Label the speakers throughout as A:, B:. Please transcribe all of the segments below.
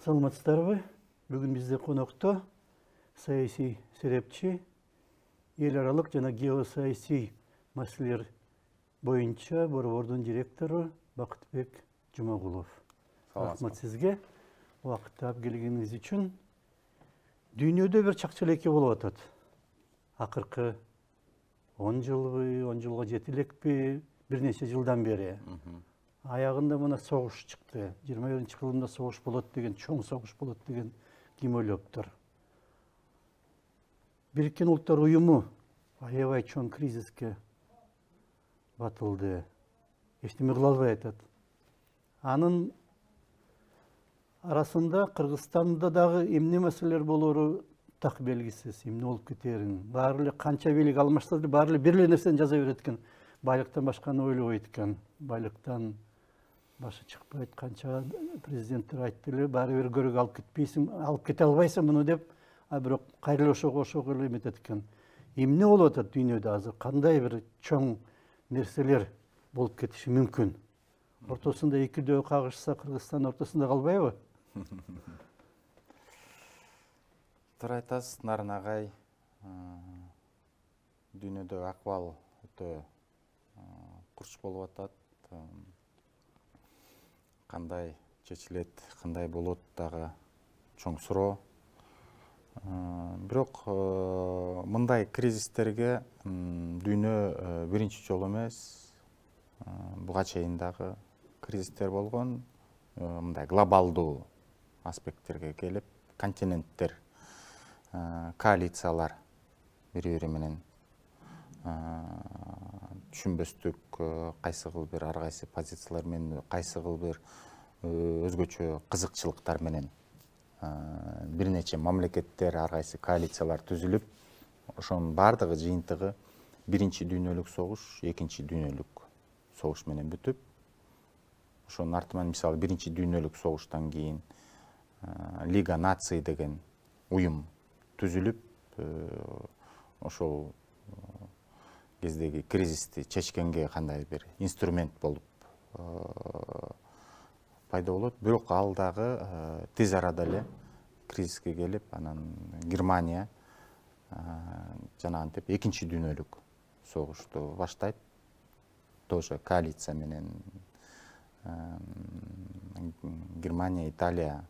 A: Саламатсыздарбы? Бүгін бізде қонақта саяси серепчи, ел аралық жана геосаяси маселелер боюнча борбордун директору Бакытбек Жумагулов. Рахмат сизге убакытты алып келгениңиз үчүн. Дүйнөдө бир чакчалекке болуп атат. Акыркы 10 жылбы, 10 жылга жетилекпи, бир нече жылдан бери. Аягында мына согуш чыкты. 21 жылында согуш болот деген, чоң согуш болот деген ким ойлоптур. Бириккен Улуттар Уюму аябай чоң кризиске батылды. Эчтеме кыла албай атат. Анын арасында Кыргызстанда дагы эмне маселелер болору так белгисиз, эмне болуп кетерин. Баары эле канча бийлик алмашса да баары эле бир эле нерсени жаза берет экен. Байлыктан башканы ойлобойт экен. Байлыктан башы чыкпайт, канча президенттер айтты эле, баары бир көрөк алып кетпейсиң, алып кете албайсың муну деп, бирок кайра ошого эле эметет экен. Эмне болуп атат дүйнөдө азыр? Кандай бир чоң нерселер болуп кетиши мүмкүн? Ортосунда экидөө кагышса, Кыргызстан ортосунда калбайбы?
B: Туура айтасыз, Нарын агай. Дүйнөдө акыбал өтө курч болуп атат. Кандай чечилет, кандай болот дагы чоң суроо. Бирок мындай кризистерге дүйнө биринчи жолу эмес. Буга чейин дагы кризистер болгон. Мындай глобалдуу аспекттерге келип, континенттер, коалициялар бири-бири менен түшүнбөстүк, кайсы кыл бир ар кайсы позициялар менен, кайсы кыл бир өзгөчө кызыкчылыктар менен бир нече мамлекеттер, ар кайсы коалициялар түзүлүп, ошонун бардыгы жыйынтыгы биринчи дүйнөлүк согуш, экинчи дүйнөлүк согуш менен бүтүп, ошонун артынан мисалы биринчи дүйнөлүк согуштан кийин Лига наций деген уюм түзүлүп, ошол кездеги кризисти чечкенге кандай бир инструмент болуп пайда болот. Бирок ал дагы тез арада эле кризиске келип, анан Германия жанагынтип экинчи дүйнөлүк согушту баштайт. Тоже коалиция менен Германия, Италия,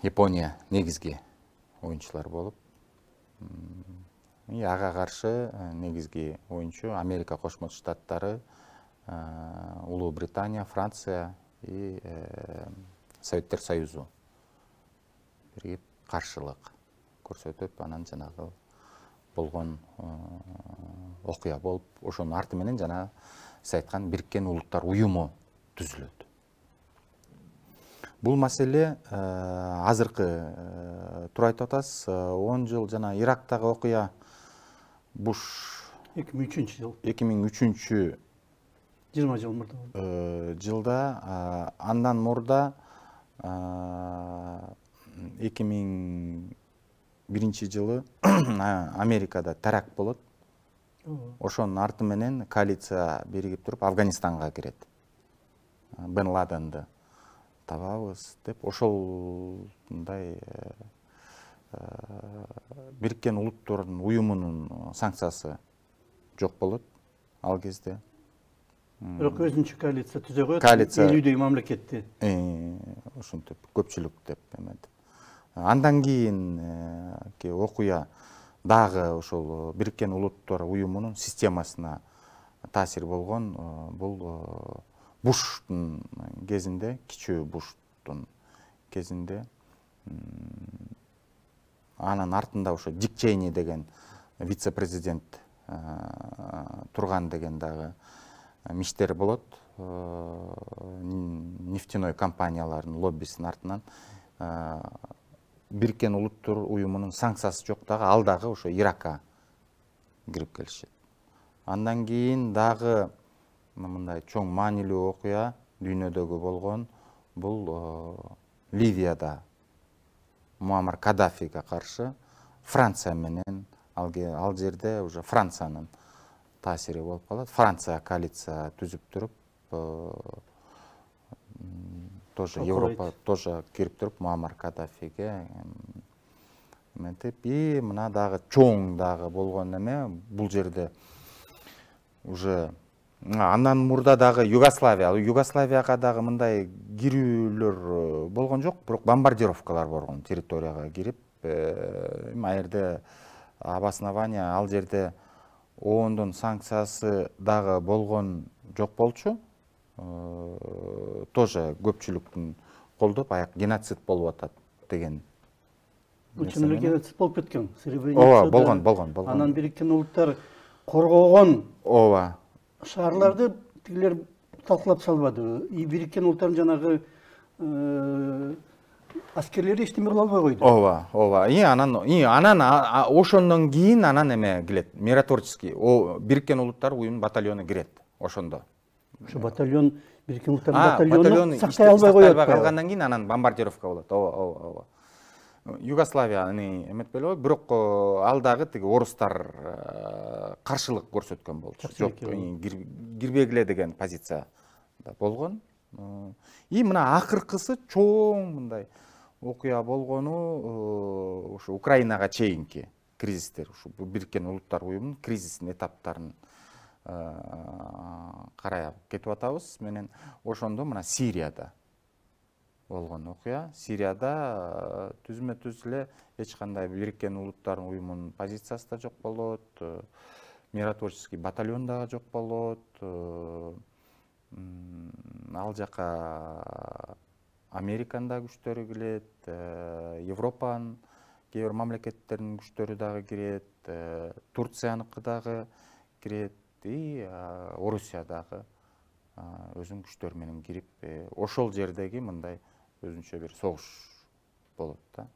B: Япония негизги оюнчулар болуп, ага каршы негизги оюнчу Америка Кошмо Штаттары, Улуу Британия, Франция и Советтер Союзу биригип каршылык көрсөтүп, анан жанагы болгон окуя болуп, ошонун арты менен жана сиз айткан Бириккен Улуттар Уюму түзүлөт. Бул маселе азыркы туура айтып атасыз, 10 жыл жана Ирактагы окуя Буш
A: 2003
B: 2003
A: 20 жыл мурда болду.
B: Жылда, андан мурда 2001 жылы Америкада теракт болот. Ошонун арты менен коалиция биригип туруп Афганистанга кирет. Бен Ладенди табабыз деп, ошолундай Бириккен Улуттардын Уюмунун санкциясы жок болот ал кезде.
A: Бирок өзүнчө коалиция түзө коет, элүүдөй мамлекетти.
B: Ошентип көпчүлүк деп эметип. Андан кийин окуя дагы ошол Бириккен Улуттар Уюмунун системасына таасир болгон. Бул Буштун кезинде, кичүү Буштун кезинде, анын артында ошо Дик Чейни деген вице-президент турган деген дагы миштер болот. Нефтяной компаниялардын лоббисинин артынан Бириккен Улуттар Уюмунун санкциясы жок дагы, ал дагы ошо Иракка кирип келишет. Андан кийин дагы мындай чоң маанилүү окуя дүйнөдөгү болгон, бул Ливияда Муаммар Каддафиге каршы Франция менен, ал жерде уже Франциянын таасири болуп калат. Франция коалиция түзүп туруп, тоже Европа тоже кирип туруп Муаммар Каддафиге и мына дагы чоң дагы болгон эме бул жерде уже андан мурда дагы Югославияга дагы мындай кирүүлөр болгон жок, бирок бомбардировкалар болгон, территорияга кирип, ал жерде обоснование, ал жерде оондун санкциясы дагы болгон жок болчу. Тоже көпчүлүктүн колдоп, аяк геноцид болуп атат деген.
A: Чын эле геноцид болуп кеткен.
B: Ооба, болгон.
A: Анан Бириккен Улуттар коргогон шаарларды тигилер талкалап салбады. Бириккен Улуттардын жанагы аскерлери эчтеме кыла албай койду.
B: Ооба. Анан ошондон кийин анан эме келет. Миротворческий Бириккен Улуттар уюмунун батальону кирет ошондо.
A: Ошо батальон Бириккен Улуттардын батальону сактай албай коет.
B: Калгандан кийин анан бомбардировка болот. Ооба. Югославияны эметпей эле, бирок ал дагы тиги орустар каршылык көрсөткөн болчу. Жок, кирбегиле деген позиция болгон. И мына акыркысы чоң мындай окуя болгону ушу Украинага чейинки кризистер, ушу Бириккен Улуттар уюмунун кризистин этаптарын карай кетип атабыз менен. Ошондо мына Сирияда болгон окуя. Сирияда түзмө-түз эле эч кандай Бириккен Улуттар уюмунун позициясы да жок болот, миротворческий батальон дагы жок болот. Ал жака Американын да күчтөрү келет, Европанын кээ бир мамлекеттеринин күчтөрү дагы кирет, Турцияныкы дагы кирет, и Орусия дагы өзүнүн күчтөрү менен кирип, ошол жердеги мындай өзүнчө бир согуш болот да.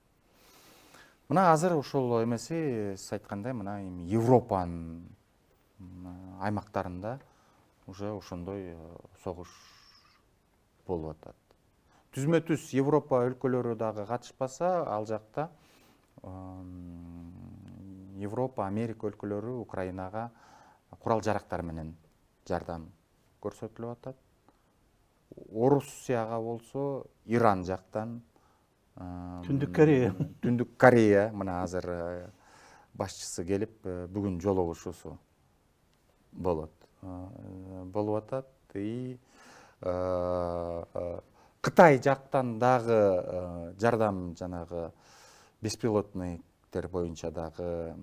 B: Мына азыр ошол эмеси сиз айткандай мына Европанын аймактарында уже ошондой согуш болуп атат. Түзмө-түз Европа өлкөлөрү дагы катышпаса, ал жакта Европа, Америка өлкөлөрү Украинага курал жарактар менен жардам көрсөтүлүп атат. Орусияга болсо Иран жактан, Түндүк Корея мына азыр башчысы келип бүгүн жолугушуусу болот атат. И Кытай жактан дагы жардам жанагы беспилотниктер боюнча дагы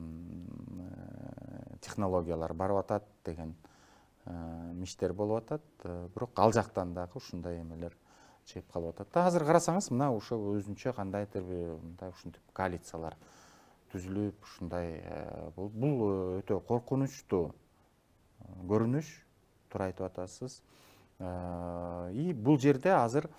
B: технологиялар барып атат деген миштер болуп атат. Бирок ал жактан дагы ушундай эмелер чыгып калып атат. Азыр карасаңыз мына ошо өзүнчө кандайдыр мындай ушинтип коалициялар түзүлүп, ушундай бул өтө коркунучтуу көрүнүш, туура айтып атасыз. И бул жерде азыр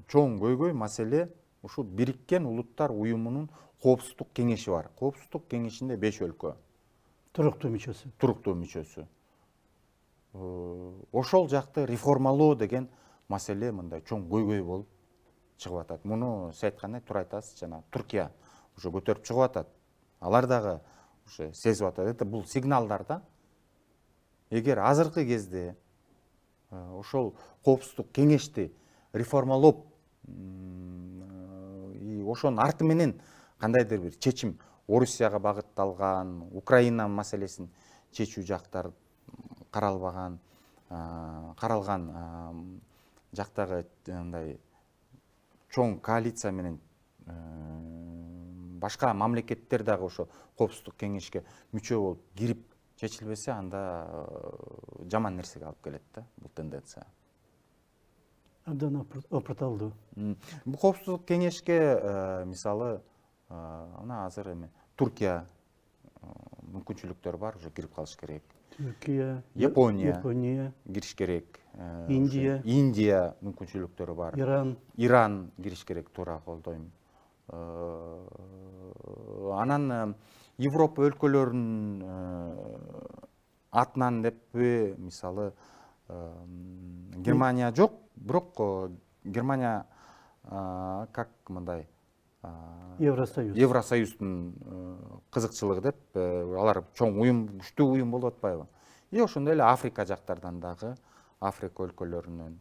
B: чоң көйгөй маселе ушу Бириккен Улуттар уюмунун коопсуздук кеңеши бар. Коопсуздук кеңешинде 5 өлкө
A: туруктуу мүчөсү.
B: Ошол жакты реформалоо деген маселе мындай чоң көйгөй болуп чыгып атат. Муну сиз айткандай туура айтасыз, жана Туркия уже көтөрүп чыгып атат. Алар дагы уже сезип атат. Это бул сигналдар да. Эгер азыркы кезде ошол коопсуздук кеңешти реформалоп, ошонун арты менен кандайдыр бир чечим Орусияга багытталган, Украина маселесин чечүү жактар каралган жактагы мындай чоң коалиция менен башка мамлекеттер дагы ошо коопсуздук кеңешке мүчө болуп кирип чечилбесе, анда жаман нерсеге алып келет да бул тенденция.
A: Абдан опурталдуу.
B: Бул коопсуздук кеңешке мисалы мына азыр эме Туркия мүмкүнчүлүктөр бар, уже кирип калыш керек.
A: Түркия,
B: Япония кириш керек. Индия мүмкүнчүлүктөрү бар. Иран кириш керек, туура колдойм. Анан Европа өлкөлөрүнүн атынан деппи, мисалы Германия жок, бирок Германия как мындай Евросоюздун кызыкчылыгы деп, алар чоң уюм, күчтүү уюм болуп атпайбы? И ошондой эле Африка жактардан дагы, Африка өлкөлөрүнөн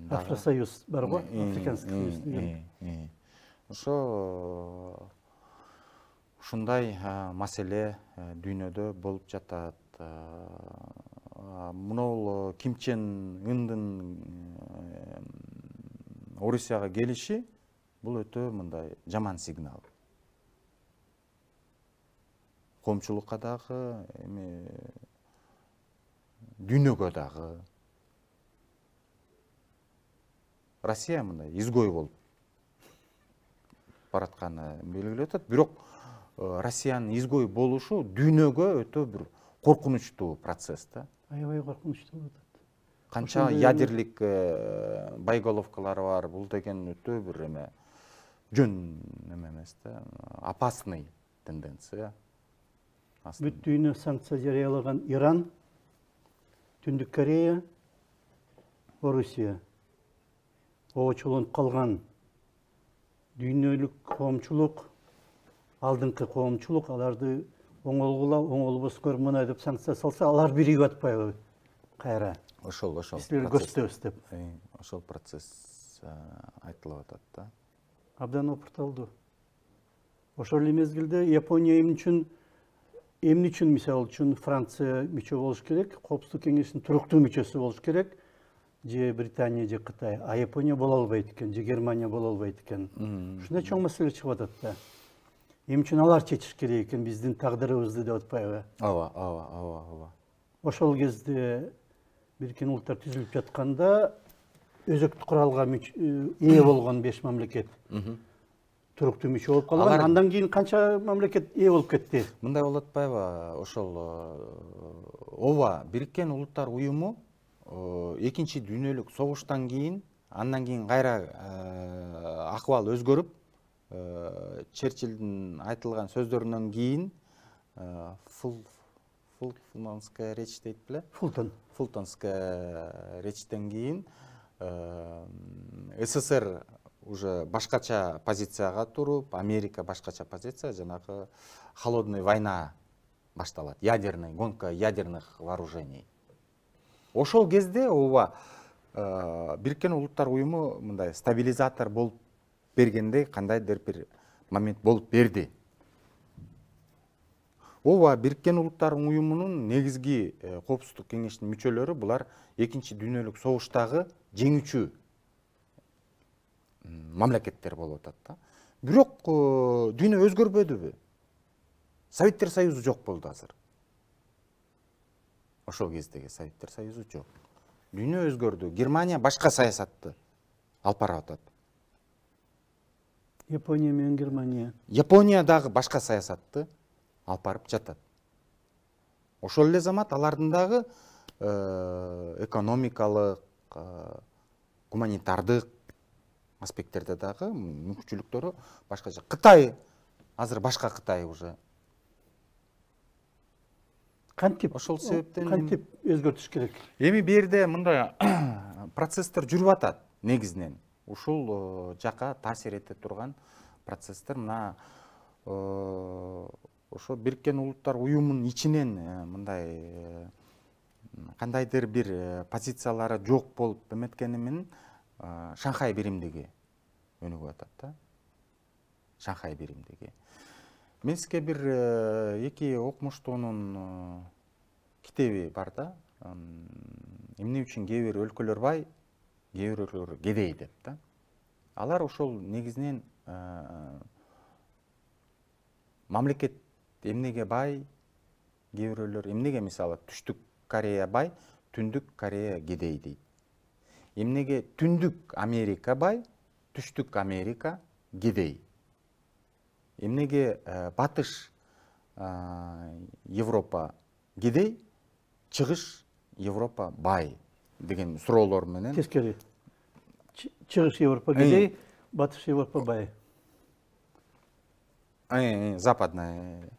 A: Афросоюз бар ғой, Африканский союз деген.
B: Ушундай маселе дүйнөдө болуп жатат. Мынау Ким Чен Ындын Орусияга келиши бул өтө мындай жаман сигнал. Коомчулукка дагы, дүйнөгө дагы. Россия мындай изгой болуп баратканы белгилеп атат. Бирок Россиянын изгой болушу дүйнөгө өтө бир коркунучтуу процесс да.
A: Аябай коркунучтуу болуп атат.
B: Канча ядерлик боеголовкалары бар, бул деген өтө бир жөн эмес да, опасный тенденция.
A: Бүт дүйнө санкция жарыялаган Иран, Түндүк Корея, Орусия. Оочулонуп калган дүйнөлүк коомчулук, алдыңкы коомчулук аларды оңолгула, оңолбоскор мына деп санкция салса, алар биригип атпайбы кайра.
B: Ошол
A: силер көздөбүз деп.
B: Ошол процесс айтылып атат да.
A: Абдан опурталдуу. Ошол эле мезгилде Япония эмне үчүн мисалы үчүн Франция мүчө болуш керек, Коопсуздук кеңешинин туруктуу мүчөсү болуш керек, же Британия, же Кытай, а Япония боло албайт экен, же Германия боло албайт экен. Ушундай чоң маселе чыгып атат да. Эмне үчүн алар чечиш керек экен биздин тагдырыбызды деп атпайбы?
B: Ооба.
A: Ошол кезде Бириккен Улуттар түзүлүп жатканда өзөктү куралга ээ болгон 5 мамлекет туруктуу мүчө болуп калган. Андан кийин канча мамлекет ээ болуп кетти?
B: Мындай болуп атпайбы? Ошол ооба, Бириккен Улуттар уюму экинчи дүйнөлүк согуштан кийин, андан кийин кайра акыбал өзгөрүп, Черчиллдин айтылган сөздөрүнөн кийин Фултонская речь дейт беле? Фултонская речьтен кийин СССР уже башкача позицияга туруп, Америка башкача позиция, жанагы холодный война башталат. Ядерный гонка ядерных вооружений. Ошол кезде ооба Бириккен Улуттар уюму мындай стабилизатор болуп бергендей кандайдыр бир момент болуп берди. Ооба, Бириккен Улуттар уюмунун негизги Коопсуздук кеңешинин мүчөлөрү булар экинчи дүйнөлүк согуштагы жеңүүчү мамлекеттер болуп атат да. Бирок дүйнө өзгөрбөдүбү? Советтер Союзу жок болду азыр. Ошол кездеги Советтер Союзу жок. Дүйнө өзгөрдү. Германия башка саясатты алып барып атат.
A: Япония менен Германия.
B: Япония дагы башка саясатты алып барып жатат. Ошол эле замат алардын дагы экономикалык, гуманитардык аспекттерде дагы мүмкүнчүлүктөрү башкача. Кытай азыр башка Кытай уже.
A: Кантип
B: ошол себептен
A: өзгөртүш керек?
B: Эми бу жерде мындай процесстер жүрүп атат негизинен. Ушул жака таасир эте турган процесстер мына ошо Бириккен Улуттар уюмунун ичинен мындай кандайдыр бир позициялары жок болуп эметкени менен Шанхай биримдиги өнүгүп атат да. Шанхай биримдиги. Мен сизге бир эки окумуштуунун китеби бар да. Эмне үчүн кээ бир өлкөлөр бай, кээ бир өлкөлөр кедей деп да. Алар ошол негизинен мамлекет эмнеге бай, кээ бирөөлөр эмнеге мисалы Түштүк Корея бай, Түндүк Корея кедей дейт. Эмнеге Түндүк Америка бай, Түштүк Америка кедей. Эмнеге Батыш Европа кедей, Чыгыш Европа бай деген суроолор менен.
A: Тескери. Чыгыш Европа кедей, Батыш Европа бай.
B: Западная.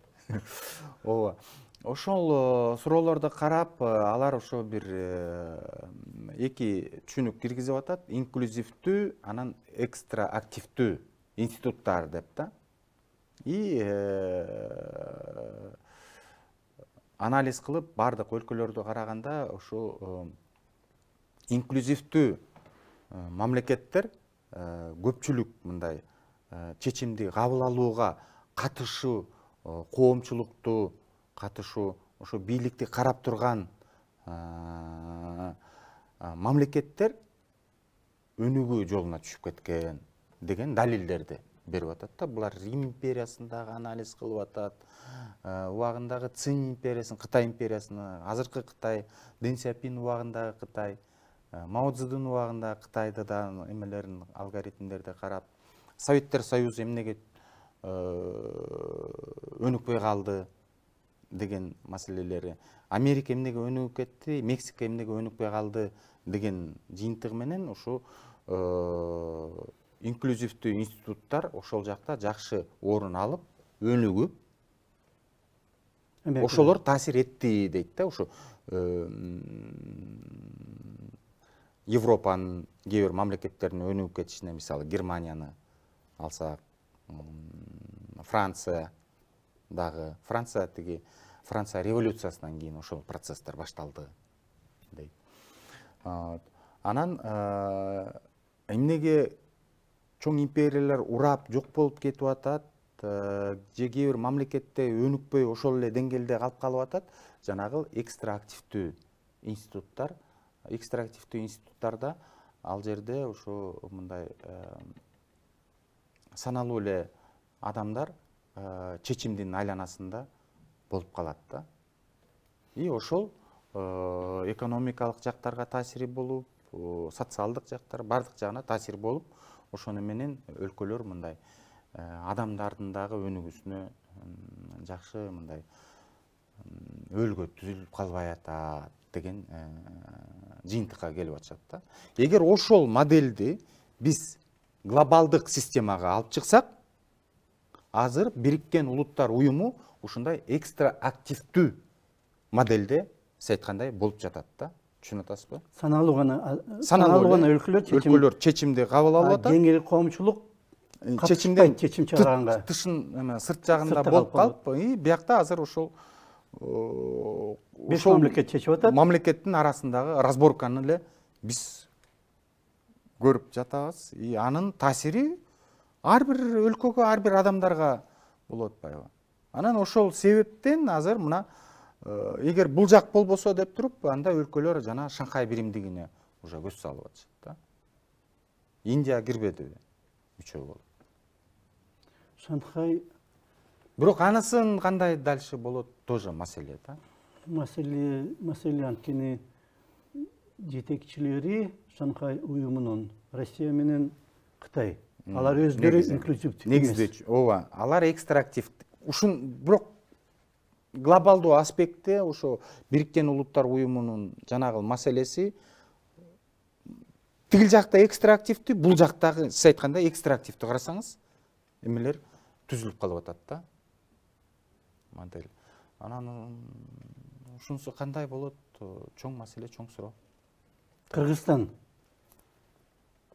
B: Ооба. Ошол суроолорду карап, алар ошо бир эки түшүнүк киргизип атат. Инклюзивдүү, анан экстраактивдүү институттар деп да. И анализ кылып бардык өлкөлөрдү караганда ошо инклюзивдүү мамлекеттер көпчүлүк мындай чечимди кабыл алууга катышуу, коомчулукту катышуу, ошо бийликти карап турган мамлекеттер өнүгүү жолуна түшүп кеткен деген далилдерди берип атат да. Булар Рим империясын дагы анализ кылып атат. Убагындагы Цин империясын, Кытай империясын, азыркы Кытай, Дэн Сяопин убагындагы Кытай, Мао Цзэдун убагындагы Кытайды да эмелерин, алгоритмдерди карап, Советтер Союзу эмнеге өнүкпөй калды деген маселелери, Америка эмнеге өнүгүп кетти, Мексика эмнеге өнүкпөй калды деген жыйынтыгы менен ушу инклюзивдүү институттар ошол жакта жакшы орун алып, өнүгүп, ошолор таасир этти дейт да. Ушу Европанын кээ бир мамлекеттеринин өнүгүп кетишине, мисалы Германияны алсак, Франция дагы, Франция революциясынан кийин ошол процесстер башталды дейт. Анан эмнеге чоң империялар урап жок болуп кетип атат, же кээ бир мамлекетте өнүкпөй ошол эле деңгээлде калып атат, жанагы экстраактивдүү институттарда ал жерде ошо мындай саналуу эле адамдар чечимдин айланасында болуп калат да. И ошол экономикалык жактарга таасири болуп, социалдык жактар бардык жагына таасир болуп, ошону менен өлкөлөр мындай адамдардын дагы өнүгүүсүнө жакшы мындай өлгө түзүлүп калбай атат деген жыйынтыкка келип атышат да. Эгер ошол модельди биз глобалдык системага алып чыксак, азыр Бириккен Улуттар Уюму ушундай экстраактивдүү модельде сиз айткандай болуп жатат да. Түшүнүп атасызбы?
A: Саналуу гана өлкөлөр
B: чечимди кабыл алып атат.
A: Кеңири коомчулук чечим чыгарганга
B: тышын сырт жагында болуп калып, биякта азыр ошол
A: 5 мамлекет чечип атат.
B: Мамлекеттин арасындагы разборканы эле биз көрүп жатабыз. И анын таасири ар бир өлкөгө, ар бир адамдарга болуп атпайбы? Анан ошол себептен азыр мына эгер бул жак болбосо деп туруп, анда өлкөлөр жана Шанхай биримдигине уже көз салып атышат да. Индия кирбеди үчөө болуп.
A: Шанхай.
B: Бирок анысын кандай дальше болот тоже маселе да.
A: Маселе анткени жетекчилери Шанхай уюмунун Россия менен Кытай. Алар өздөрү инклюзивдүү
B: эмес. Ооба, алар экстрактив. Ушун бирок глобалдуу аспектте ошо Бириккен Улуттар Уюмунун жанагы маселеси тигил жакта экстрактивдүү, бул жактагы сиз айткандай экстрактивдүү карасаңыз, эмелер түзүлүп калып атат да. Модель. Анан ушунусу кандай болот? Чоң маселе, чоң суроо.
A: Кыргызстан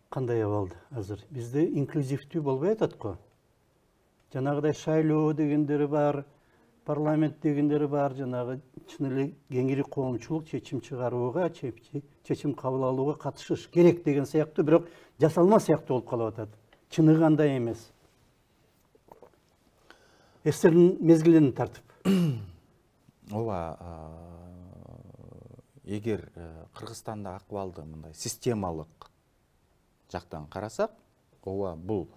A: кандай абалда азыр? Бизде инклюзивдүү болбой атат го. Жанагыдай шайлоо дегендери бар, парламент дегендери бар, жанагы чын эле кеңири коомчулук чечим чыгарууга, чечим кабыл алууга катышыш керек деген сыяктуу, бирок жасалма сыяктуу болуп калып атат. Чыны кандай эмес. Эстердин мезгилин тартып.
B: Ооба, эгер Кыргызстанда акыбалды мындай системалык жактан карасак, ооба бул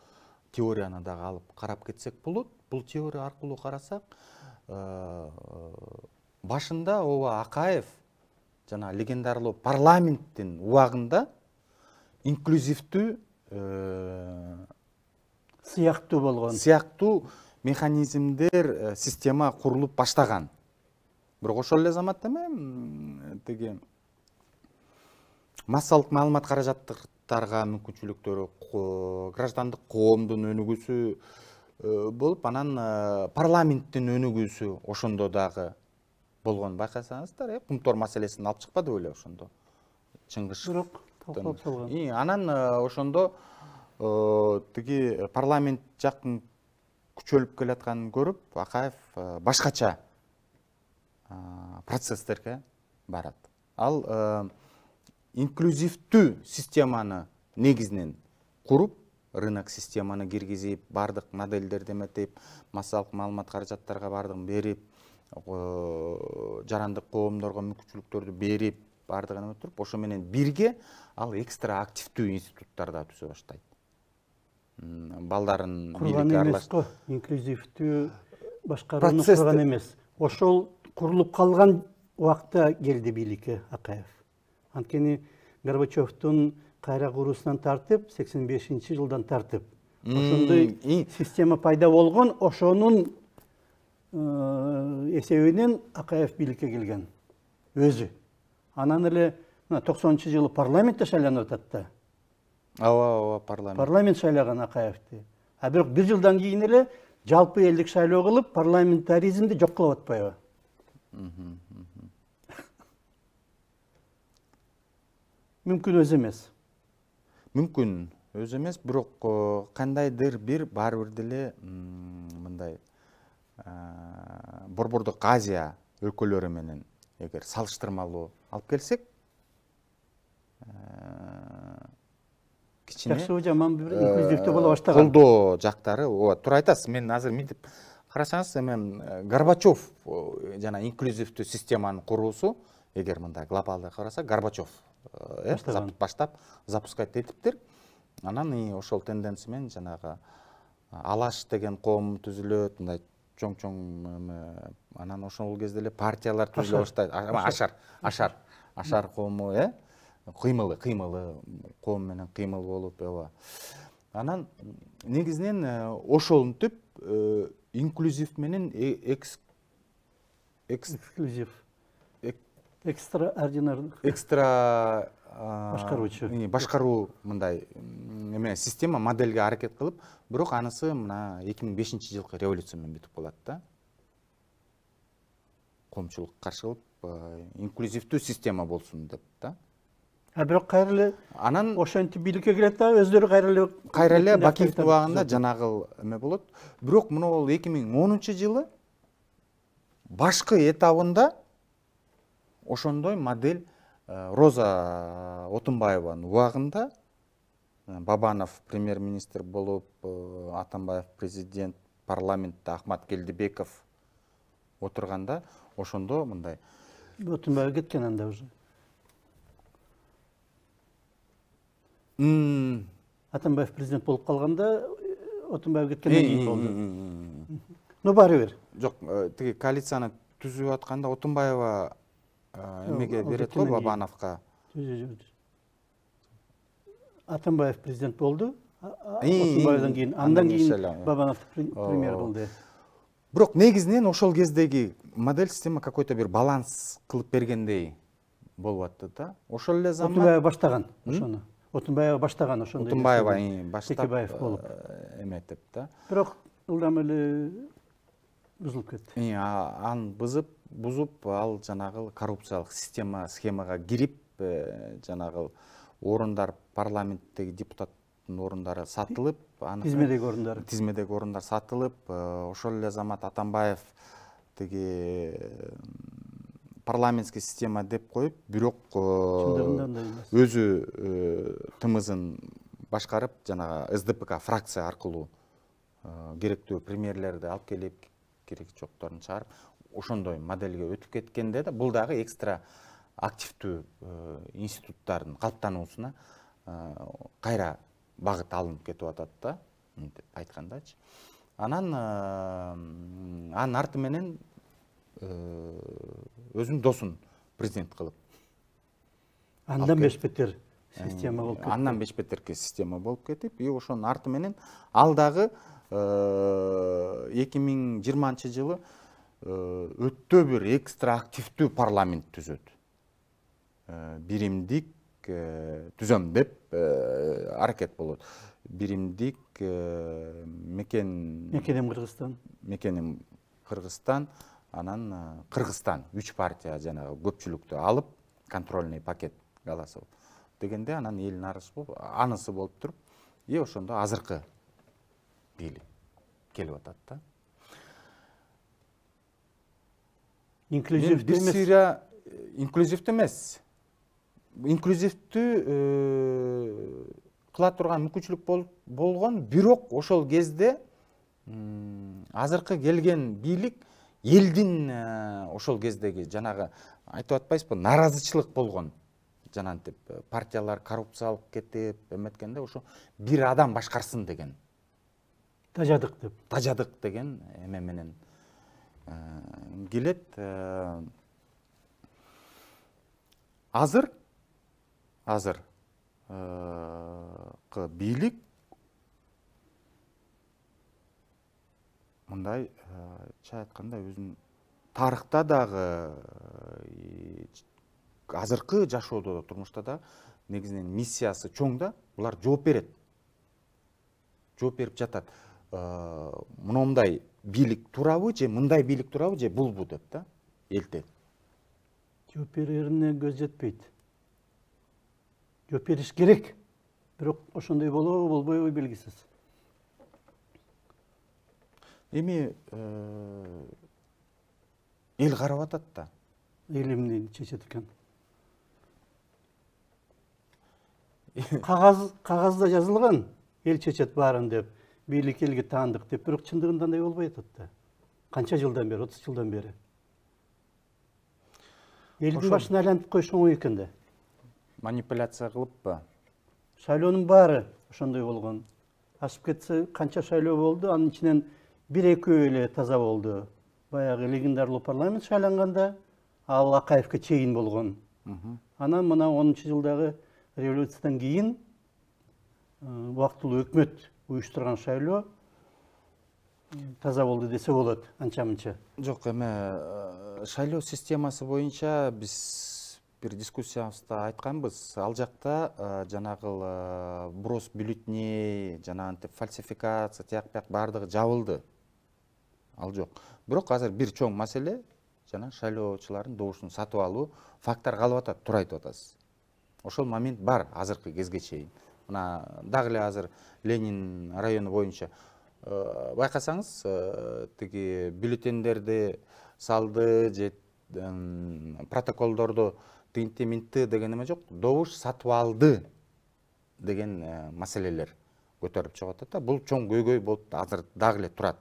B: теорияны дагы алып карап кетсек болот. Бул теория аркылуу карасак, башында ооба Акаев жана легендарлуу парламенттин убагында инклюзивдүү сыяктуу механизмдер, система курулуп баштаган. Бирок ошол эле заматта тиги массалык маалымат каражаттарга мүмкүнчүлүктөрү, граждандык коомдун өнүгүүсү болуп, анан парламенттин өнүгүүсү ошондо дагы болгон. Байкасаңыздар, Кумтор маселесин алып чыкпады беле ошондо. Чыңгыш.
A: Бирок талкалап салган.
B: Анан ошондо тиги парламент жакын күчөлүп келатканын көрүп, Акаев башкача процесстерге барат. Ал инклюзивдүү системаны негизинен куруп, рынок системаны киргизип, бардык модельдерди эметип, массалык маалымат каражаттарга бардыгын берип, жарандык коомдорго мүмкүнчүлүктөрдү берип, бардыгын эметип туруп, ошо менен бирге ал экстра активдүү институттар да түзө баштайт. Балдарын
A: курган эмес го, инклюзивдүү башкарууну курган эмес. Ошол курулуп калган убакта келди бийликке Акаев. Анткени Горбачевдун кайра куруусунан тартып, 85-жылдан тартып, ошондой система пайда болгон, ошонун эсебинен Акаев бийликке келген өзү. Анан эле 90-жылы парламентте шайланып атат да.
B: Ооба, парламент.
A: Парламент шайлаган Акаевди. А бирок 1 жылдан кийин эле жалпы элдик шайлоо кылып, парламентаризмди жок кылып атпайбы? Мүмкүн өзү эмес.
B: Мүмкүн өзү эмес, бирок кандайдыр бир баары бир деле мындай Борбордук Азия өлкөлөрү менен эгер салыштырмалуу алып келсек, кичине
A: жакшы жаман бир инклюзивдүү боло баштаган.
B: Колдоо жактары, ооба, туура айтасыз. Мен азыр мынтип карасаңыз, эми Горбачев жана инклюзивдүү системанын куруусу, эгер мындай глобалдуу карасак, Горбачев баштап запускать этиптир. Анан ошол тенденция менен жанагы Алаш деген коом түзүлөт, мындай чоң-чоң, анан ошол кезде эле партиялар түзүлө баштайт. Ашар коому, кыймылы коом менен кыймыл болуп, ооба. Анан негизинен ошентип инклюзив менен
A: эксклюзив, экстраординардык,
B: башкаруу мындай система модельге аракет кылып, бирок анысы мына 2005-жылкы революция менен бүтүп калат да. Коомчулук каршы кылып, инклюзивдүү система болсун деп да.
A: Бирок кайра эле анан ошентип бийликке келет да, өздөрү кайра эле
B: Бакиевдин убагында жанагыл эме болот. Бирок мына ол 2010-жылы башкы этабында ошондой модель Роза Отунбаеванын убагында, Бабанов премьер-министр болуп, Атамбаев президент, парламентте Ахмат Келдибеков отурганда, ошондо мындай.
A: Отунбаев кеткен анда уже. Атамбаев президент болуп калганда, Отунбаев кеткенден кийин болду. Но баары бир.
B: Жок, тиги коалицияны түзүп атканда Отунбаева эмеге берет го, Бабановго.
A: Атамбаев президент болду. Отунбаевден кийин, андан кийин Бабанов премьер болду.
B: Бирок негизинен ошол кездеги модель система какой-то бир баланс кылып бергендей болуп атты да. Ошол эле заман
A: Отунбаев баштаган ошону. Отунбаева баштаган ошондой.
B: Отунбаева баштап
A: Текебаев болуп
B: эметип да.
A: Бирок ылдам эле бузулуп кетти.
B: Аны бузуп, ал жанагы коррупциялык схемага кирип, жанагы орундар, парламенттеги депутаттын орундары сатылып, тизмедеги орундар сатылып, ошол эле замат Атамбаев тиги парламентский система деп коюп, бирок өзү тымызын башкарып, жанагы СДПК фракция аркылуу керектүү премьерлерди алып келип, керек жокторун чыгарып, ошондой модельге өтүп кеткенде да, бул дагы экстра активдүү институттардын калыптануусуна кайра багыт алынып кетип атат да, мынтип айткандачы. Анан анын арты менен өзүнүн досун президент кылып.
A: Андан бешбетер система болуп кетти.
B: Андан бешбетерки система болуп кетип, ошонун арты менен ал дагы 2020-жылы өтө бир экстра активдүү парламент түзөт. Биримдик түзөм деп аракет болот. Биримдик
A: мекенем
B: Кыргызстан, анан Кыргызстан 3 партия жанагы көпчүлүктү алып, контрольный пакет галасы дегенде, анан элдин анысы болуп туруп, ошондо азыркы бийлик келип атат да.
A: Инклюзивдүү
B: эмес. Инклюзивдүү кыла турган мүмкүнчүлүк болгон, бирок ошол кезде азыркы келген бийлик элдин ошол кездеги жанагы айтып атпайсызбы, нааразычылык болгон. Жанантип партиялар коррупциялык кетип, эметкенде ошо бир адам башкарсын деген. Тажадык деген эме менен келет. Азыр бийлик мындай айтканда өзүнүн тарыхта дагы азыркы жашоодо да, турмушта да негизинен миссиясы чоң да. Булар жооп берет. Жооп берип жатат. Мындай бийлик туурабы же мындай бийлик туурабы же булбу деп да элтет.
A: Жооп берерине көз жетпейт. Жооп бериш керек. Бирок ошондой болобу, болбойбу белгисиз.
B: Эми эл карап атат да.
A: Эл эмне чечет экен? Кагазда жазылган, эл чечет баарын деп, бийлик элге таандык деп, бирок чындыгында андай болбой атат да. Канча жылдан бери, 30 жылдан бери. Элдин башына айлантып коюш оңой экен да.
B: Манипуляция кылыппы?
A: Шайлоонун баары ошондой болгон. Ашып кетсе канча шайлоо болду, анын ичинен 1-2 эле таза болду. Баягы легендарлуу парламент шайланганда ал Акаевке чейин болгон. Анан мына 10-жылдагы революциядан кийин убактылуу өкмөт уюштурган шайлоо таза болду десе болот, анча-мынча.
B: Жок, эме шайлоо системасы боюнча биз бир дискуссиябызда айтканбыз. Ал жакта жанагы брос бюллетеней, жанагынтип фальсификация, тияк-бияк баардыгы жабылды. Ал жок. Бирок азыр бир чоң маселе жана шайлоочулардын добушун сатып алуу, факттар калып атат, туура айтып атасыз. Ошол момент бар азыркы кезге чейин. Мына дагы эле азыр Ленин району боюнча байкасаңыз, тиги бюллетендерди салды же протоколдорду тинти-минти деген эме жок, добуш сатып алды деген маселелер көтөрүп чыгып атат да. Бул чоң көйгөй болуп азыр дагы эле турат.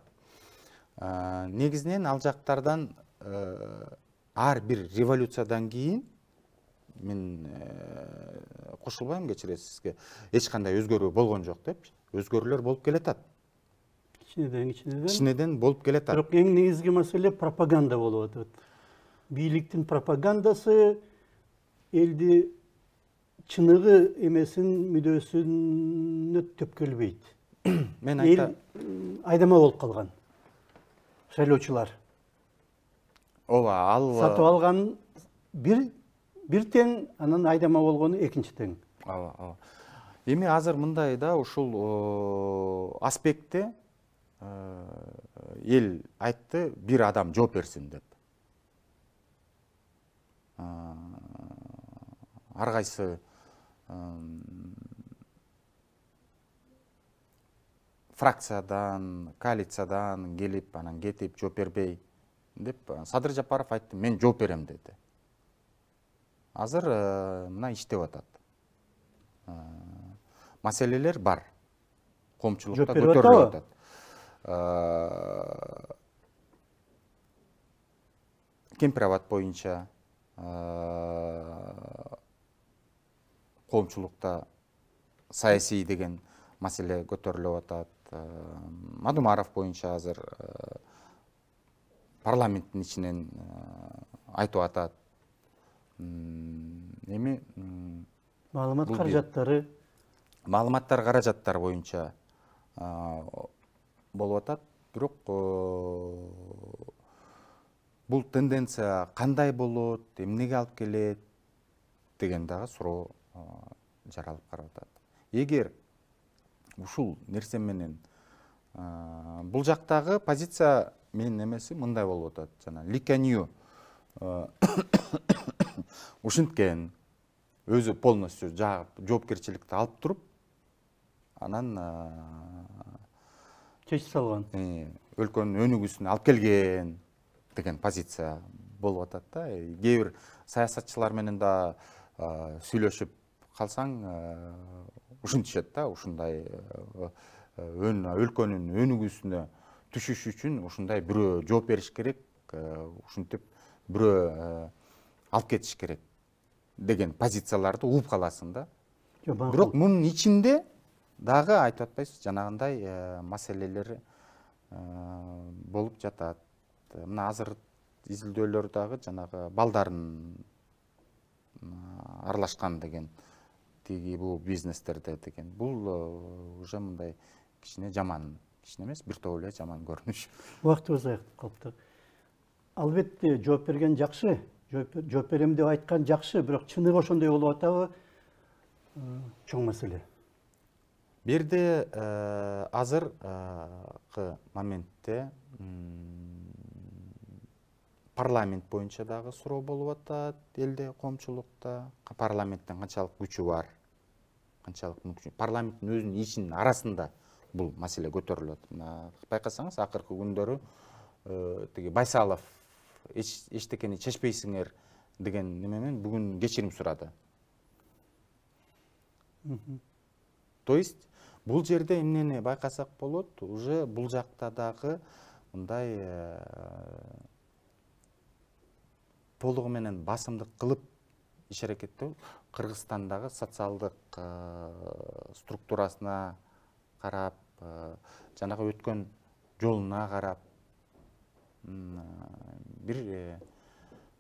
B: Негизинен ал жактардан ар бир революциядан кийин мен кошулбайм, кечиресиз сизге, эч кандай өзгөрүү болгон жок деп. Өзгөрүүлөр болуп келатат. Кичинеден болуп келатат.
A: Бирок эң негизги маселе пропаганда болуп атат. Бийликтин пропагандасы элди чыныгы эмесин, мүдөөсүнө төпкөлбөйт.
B: Мен
A: айдама болуп калган. Шайлоочулар.
B: Ооба, ал
A: сатып алган бир тең, анан айдама болгону экинчи тең.
B: Ооба. Эми азыр мындай да, ушул аспектте эл айтты, бир адам жооп берсин деп. Ар кайсы фракциядан, коалициядан келип, анан кетип, жооп бербей деп, Садыр Жапаров айтты, мен жооп берем деди. Азыр мына иштеп атат. Маселелер бар. Коомчулукта көтөрүлүп атат. Кемпир-Абад боюнча коомчулукта саясий деген маселе көтөрүлүп атат. Мадумаров боюнча азыр парламенттин ичинен айтып атат. Эми
A: Маалыматтар
B: каражаттары боюнча болуп атат. Бирок бул тенденция кандай болот, эмнеге алып келет деген дагы суроо жаралып карап атат. Эгер ушул нерсе менен бул жактагы позиция менин эмеси мындай болуп атат. Жана Ли Куан Ю ушинткен өзү полностью жоопкерчиликти алып туруп, анан
A: чечип салган.
B: Өлкөнүн өнүгүүсүнө алып келген деген позиция болуп атат да. Кээ бир саясатчылар менен да сүйлөшүп калсаң ушинтип түшөт да, ушундай өлкөнүн өнүгүүсүнө түшүш үчүн ушундай бирөө жооп бериш керек, ушинтип бирөө алып кетиш керек деген позицияларды угуп каласың да. Бирок мунун ичинде дагы айтып атпайсыз, жанагындай маселелер болуп жатат. Мына азыр изилдөөлөр дагы жанагы балдардын аралашкан деген, тиги бул бизнестерде деген, бул уже мындай кичине жаман, кичине эмес, бир топ эле жаман көрүнүш.
A: Убактыбыз аяктап калыпты. Албетте жооп берген жакшы, жооп берем деп айткан жакшы, бирок чыныгы ошондой болуп атабы чоң маселе.
B: Бу жерде азыркы моментте парламент боюнча дагы суроо болуп атат, элде, коомчулукта. Парламенттин канчалык күчү бар, канчалык мүмкүн. Парламенттин өзүнүн ичинин арасында бул маселе көтөрүлөт. Байкасаңыз, акыркы күндөрү тиги Байсалов эчтекени чечпейсиңер деген неменен бүгүн кечирим сурады. То есть бул жерде эмнени байкасак болот, уже бул жакта дагы мындай толугу менен басымдык кылып иш аракеттөө, Кыргызстандагы социалдык структурасына карап, жанагы өткөн жолуна карап, бир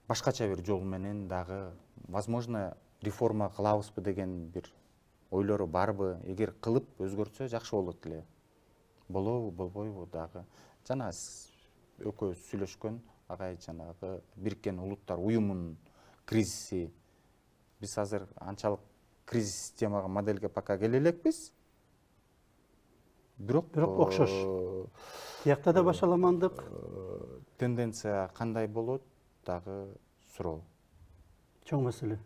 B: башкача бир жол менен дагы возможно реформа кылабызбы деген бир ойлору барбы? Эгер кылып өзгөртсө жакшы болот эле. Болобу, болбойбу дагы. Жана экөөбүз сүйлөшкөн агай, жанагы Бириккен Улуттар Уюмунун кризиси. Биз азыр анчалык кризис системага модельге пока келе элекпиз. Бирок
A: окшош. Тиякта да башаламандык.
B: Тенденция кандай болот дагы суроо.
A: Чоң маселе.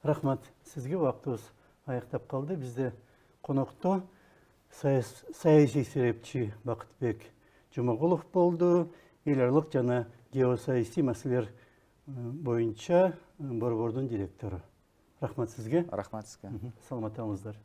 A: Рахмат, сизге. Убактыбыз аяктап калды. Бизде конокто саясий серепчи Бакытбек Жумагулов болду. Эл аралык жана геосаясий маселелер боюнча борбордун директору. Рахмат сизге.
B: Рахмат сизге.
A: Саламат болуңуздар.